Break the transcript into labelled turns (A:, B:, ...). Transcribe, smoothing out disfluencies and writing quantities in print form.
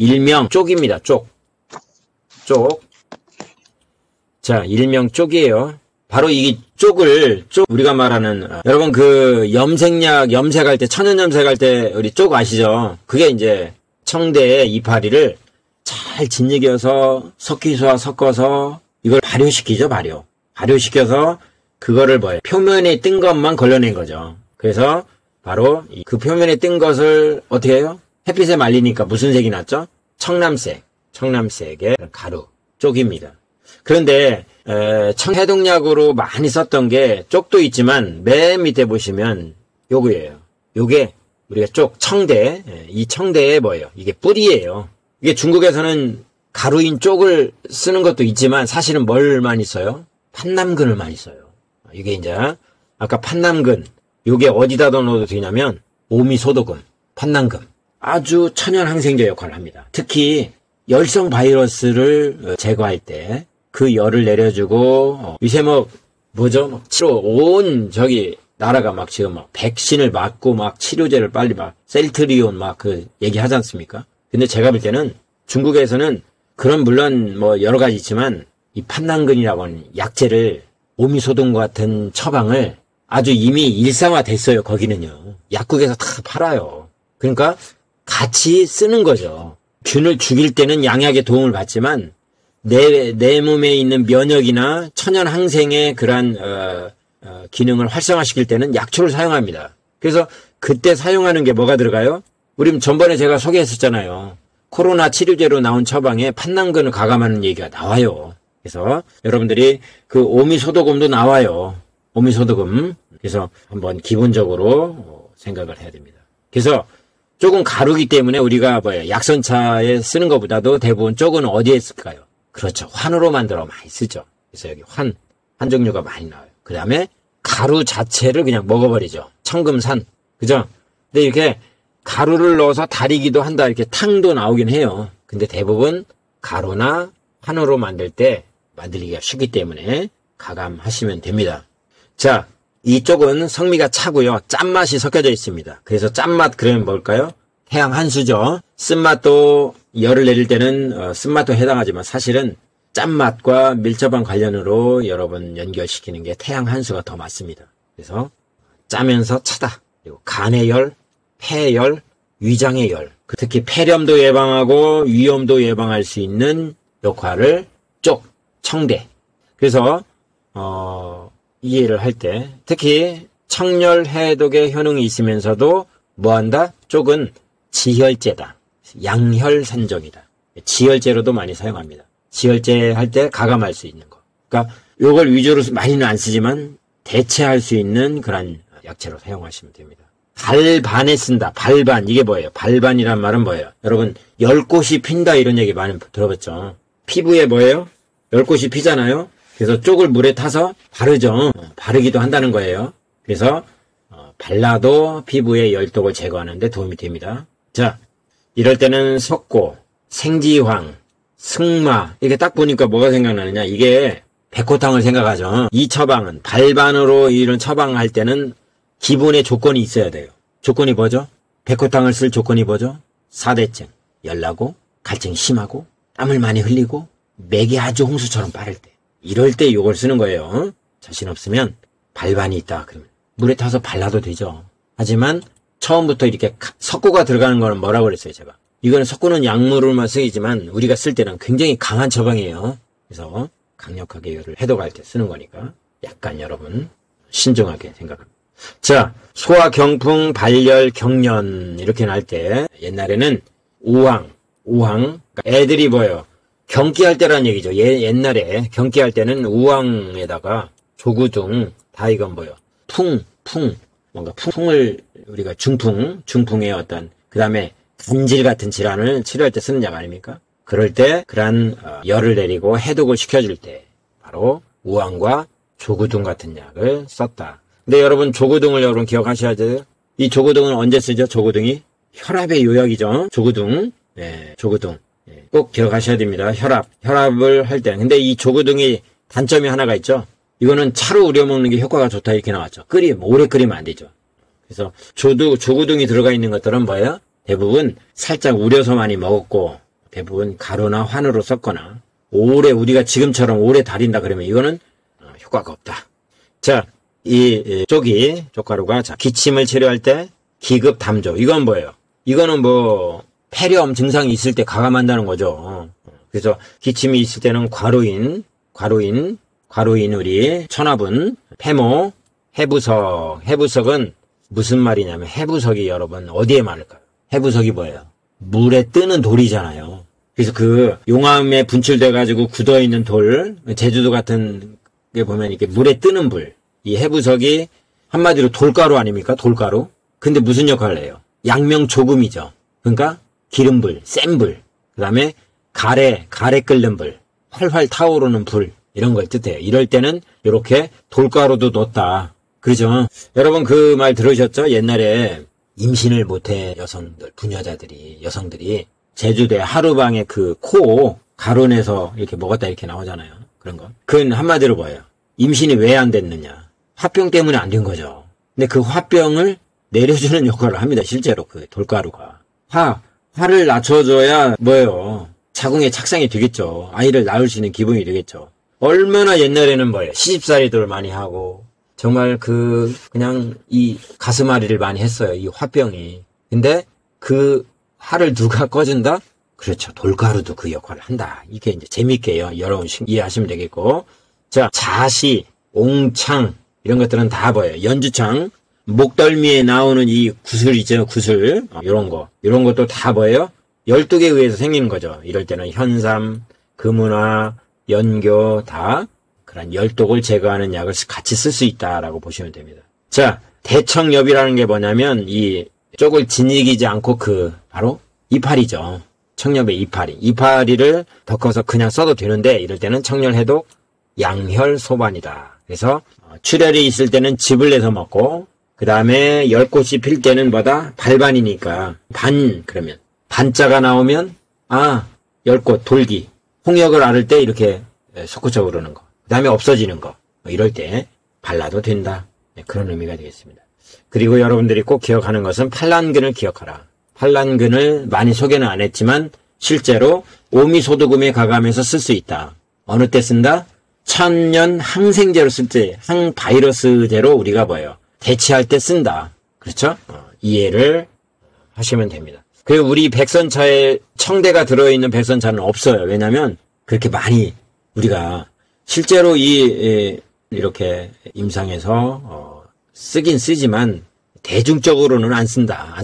A: 일명 쪽입니다. 쪽. 자, 일명 쪽이에요. 바로 이 쪽을, 우리가 말하는, 여러분 그 염색약, 염색할 때, 천연 염색할 때, 우리 쪽 아시죠? 그게 이제 청대의 이파리를 잘 짓이겨서 석기수와 섞어서 이걸 발효시키죠, 발효시켜서 그거를 표면에 뜬 것만 걸러낸 거죠. 그래서 바로 그 표면에 뜬 것을 어떻게 해요? 햇빛에 말리니까 무슨 색이 났죠? 청남색의 가루, 쪽입니다. 그런데 청해독약으로 많이 썼던 게 쪽도 있지만 맨 밑에 보시면 요거예요. 요게 우리가 쪽, 청대, 이 청대에 뭐예요? 이게 뿌리예요. 이게 중국에서는 가루인 쪽을 쓰는 것도 있지만 사실은 뭘 많이 써요? 판남근을 많이 써요. 이게 이제 아까 판남근, 요게 어디다 넣어도 되냐면 오미소독금, 판남근. 아주 천연 항생제 역할을 합니다. 특히 열성 바이러스를 제거할 때 그 열을 내려주고 요새 온 나라가 지금 백신을 맞고 치료제를 빨리 셀트리온 그 얘기하지 않습니까? 근데 제가 볼 때는 중국에서는 그런 물론 여러 가지 있지만 이 판남근이라고 하는 약재를 오미소동 같은 처방을 아주 이미 일상화됐어요. 거기는요. 약국에서 다 팔아요. 그러니까 같이 쓰는 거죠. 균을 죽일 때는 양약의 도움을 받지만 내 몸에 있는 면역이나 천연 항생의 그러한 기능을 활성화시킬 때는 약초를 사용합니다. 그래서 그때 사용하는 게 뭐가 들어가요? 우리 전번에 제가 소개했었잖아요. 코로나 치료제로 나온 처방에 판남근을 가감하는 얘기가 나와요. 그래서 여러분들이 그 오미소독금도 나와요. 오미소독금. 그래서 한번 기본적으로 생각을 해야 됩니다. 그래서 쪽은 가루기 때문에 우리가 약선차에 쓰는 것보다도 대부분 쪽은 어디에 쓸까요? 그렇죠. 환으로 만들어 많이 쓰죠. 그래서 여기 환 종류가 많이 나와요. 그 다음에 가루 자체를 그냥 먹어버리죠. 청금산. 그죠? 근데 이렇게 가루를 넣어서 다리기도 한다. 이렇게 탕도 나오긴 해요. 근데 대부분 가루나 환으로 만들 때 만들기가 쉽기 때문에 가감하시면 됩니다. 자, 이쪽은 성미가 차고요. 짠맛이 섞여져 있습니다. 그래서 짠맛 그러면 뭘까요? 태양 한수죠. 쓴맛도 열을 내릴 때는 쓴맛도 해당하지만 사실은 짠맛과 밀접한 관련으로 여러분 연결시키는 게 태양 한수가 더 맞습니다. 그래서 짜면서 차다. 그리고 간의 열, 폐의 열, 위장의 열. 특히 폐렴도 예방하고 위염도 예방할 수 있는 역할을 쪽, 청대. 그래서 이해를 할 때 특히 청열 해독의 효능이 있으면서도 뭐한다? 쪽은 지혈제다. 양혈산정이다. 지혈제로도 많이 사용합니다. 지혈제 할 때 가감할 수 있는 거. 그러니까 요걸 위주로 많이는 안 쓰지만 대체할 수 있는 그런 약재로 사용하시면 됩니다. 발반에 쓴다. 발반. 이게 뭐예요? 발반이란 말은 뭐예요? 여러분 10꽃이 핀다 이런 얘기 많이 들어봤죠. 피부에 뭐예요? 10꽃이 피잖아요. 그래서 쪽을 물에 타서 바르죠. 바르기도 한다는 거예요. 그래서 발라도 피부의 열독을 제거하는 데 도움이 됩니다. 자, 이럴 때는 석고, 생지황, 승마 이렇게 딱 보니까 뭐가 생각나느냐. 이게 백호탕을 생각하죠. 이 처방은 발반으로 이런 처방할 때는 기본의 조건이 있어야 돼요. 조건이 뭐죠? 백호탕을 쓸 조건이 뭐죠? 사대증, 열나고, 갈증이 심하고, 땀을 많이 흘리고, 맥이 아주 홍수처럼 빠를 때. 이럴 때 이걸 쓰는 거예요. 자신 없으면 발반이 있다. 그러면 물에 타서 발라도 되죠. 하지만 처음부터 이렇게 석고가 들어가는 거는 뭐라고 그랬어요, 제가. 이거는 석고는 약물로만 쓰이지만 우리가 쓸 때는 굉장히 강한 처방이에요. 그래서 강력하게 열을 해독할 때 쓰는 거니까 약간 여러분 신중하게 생각합니다. 자, 소화, 경풍, 발열, 경련 이렇게 날 때 옛날에는 우황, 그러니까 애들이 뭐예요? 경기할 때라는 얘기죠. 옛날에 경기할 때는 우황에다가 조구등 다 이건 뭐예요? 뭔가 풍을 우리가 중풍의 어떤 그 다음에 간질 같은 질환을 치료할 때 쓰는 약 아닙니까? 그럴 때 그런 열을 내리고 해독을 시켜줄 때 바로 우황과 조구등 같은 약을 썼다. 근데 여러분 조구등을 여러분 기억하셔야 돼요. 이 조구등은 언제 쓰죠? 조구등이 혈압의 요약이죠. 조구등, 조구등. 꼭 기억하셔야 됩니다. 혈압을 할 때. 근데 이 조구등이 단점이 하나가 있죠. 이거는 차로 우려 먹는 게 효과가 좋다 이렇게 나왔죠. 오래 끓이면 안 되죠. 그래서 조구등이 들어가 있는 것들은 뭐예요? 대부분 살짝 우려서 많이 먹었고 대부분 가루나 환으로 썼거나 오래 우리가 지금처럼 오래 달인다 그러면 이거는 효과가 없다. 자, 이 쪽이 쪽가루가 기침을 치료할 때 기급 담조. 이건 뭐예요? 이거는 뭐 폐렴 증상이 있을 때 가감한다는 거죠. 그래서 기침이 있을 때는 과루인우리, 천화분, 폐모, 해부석은 무슨 말이냐면 해부석이 여러분 어디에 많을까요? 해부석이 뭐예요? 물에 뜨는 돌이잖아요. 그래서 그 용암에 분출돼가지고 굳어있는 돌, 제주도 같은 게 보면 이렇게 물에 뜨는 불, 이 해부석이 한마디로 돌가루 아닙니까? 돌가루. 근데 무슨 역할을 해요? 양명조금이죠. 그러니까 기름불, 센 불, 그 다음에 가래 끓는 불, 활활 타오르는 불, 이런 걸 뜻해요. 이럴 때는 이렇게 돌가루도 넣었다. 그렇죠? 여러분 그 말 들으셨죠? 옛날에 임신을 못해 여성들이 제주도에 하루방에 그 코 가루내서 이렇게 먹었다 이렇게 나오잖아요. 그런 거. 그건 한마디로 뭐예요? 임신이 왜 안 됐느냐? 화병 때문에 안 된 거죠. 근데 그 화병을 내려주는 역할을 합니다. 실제로 그 돌가루가. 화를 낮춰줘야 뭐예요? 자궁에 착상이 되겠죠. 아이를 낳을 수 있는 기분이 되겠죠. 얼마나 옛날에는 뭐예요? 시집살이들 많이 하고 정말 그냥 이 가슴앓이를 많이 했어요. 이 화병이. 근데 그 화를 누가 꺼준다? 그렇죠. 돌가루도 그 역할을 한다. 이게 이제 재밌게요. 여러분 이해하시면 되겠고. 자, 자시, 옹창 이런 것들은 다 뭐예요? 연주창, 목덜미에 나오는 이 구슬이죠. 구슬. 이런 것도 다 뭐예요? 12개에 의해서 생기는 거죠. 이럴 때는 현삼, 금은화, 연교 다 그런 열독을 제거하는 약을 같이 쓸 수 있다라고 보시면 됩니다. 자, 대청엽이라는 게 뭐냐면 이 쪽을 지니기지 않고 바로 이파리죠. 청엽의 이파리를 덮어서 그냥 써도 되는데 이럴 때는 청열해독 양혈소반이다. 그래서 출혈이 있을 때는 즙을 내서 먹고 그 다음에 열꽃이 필 때는 뭐다? 발반이니까 그러면 반자가 나오면 열꽃 돌기 홍역을 앓을 때 이렇게 솟구쳐 오르는 거. 그 다음에 없어지는 거. 이럴 때 발라도 된다. 그런 의미가 되겠습니다. 그리고 여러분들이 꼭 기억하는 것은 팔란근을 기억하라. 팔란근을 많이 소개는 안 했지만 실제로 오미소두금에 가감해서 쓸 수 있다. 어느 때 쓴다? 천년 항생제로 쓸 때, 항바이러스제로 우리가 뭐예요? 대체할 때 쓴다. 그렇죠? 이해를 하시면 됩니다. 그리고 우리 백선차에 청대가 들어있는 백선차는 없어요. 왜냐면 그렇게 많이 우리가 실제로 이렇게 임상에서 쓰긴 쓰지만 대중적으로는 안 썼다.